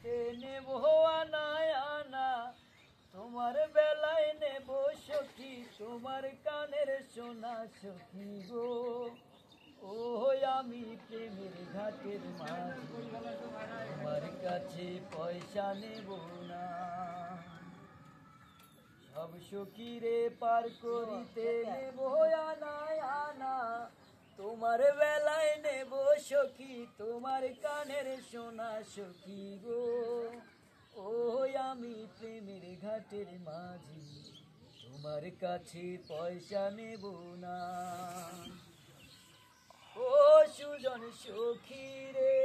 করিতে নেব আনায় আনা, তোমার বেলায় নেব সখী তোমার কানের সোনা সখী গো। ও আমি প্রেমের ঘাটের মাঝি, তোমার কাছে পয়সা নেব না। সব সখীরে পার করিতে নেব আনায় আনা, তোমার বেলায় নেব সখী তোমার কানের সোনা সখী গো। ও আমি প্রেমের ঘাটের মাঝি, তোমার কাছে পয়সা নেব না। ও সুজন সখী রে,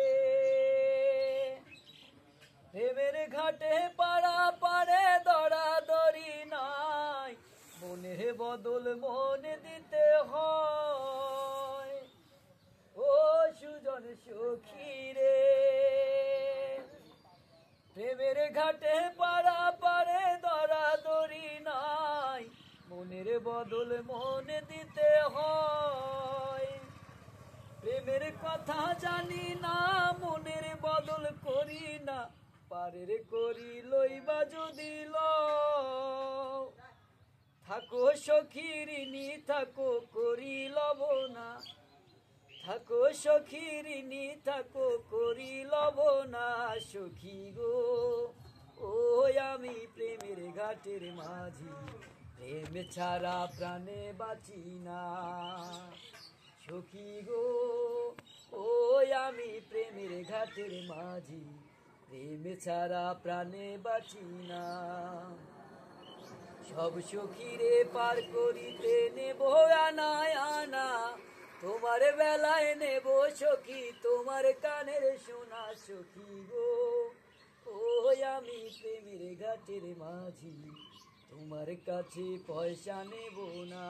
প্রেমের ঘাটে পাড়া পারে দরাদরি নাই, মনের বদল মন দিতে হয়। ও সুজন সখী রে, প্রেমের ঘাটে পাড়া পারে দরাদরি নাই, মনের বদল মন দিতে হয়। প্রেমের কথা জানি না, মনের বদল করি না, পারের করি লইবা যদি লও। থাকো সখী ঋণী থাকো করি লব না, থাকো সখী ঋণী থাকো করি লব না সখী গো। ও আমি প্রেমের ঘাটের মাঝি, প্রেম ছাড়া প্রাণে বাঁচি না সখী গো। ও আমি প্রেমের ঘাটের মাঝি, প্রেম ছাড়া প্রাণে বাঁচি না। সব সখীরে পার করিতে নেব আনায় আনা, তোমার বেলায় নেব সখী তোমার কানের সোনা সখী গো। ও আমি প্রেমের ঘাটের মাঝি, তোমার কাছে পয়সা নেব না।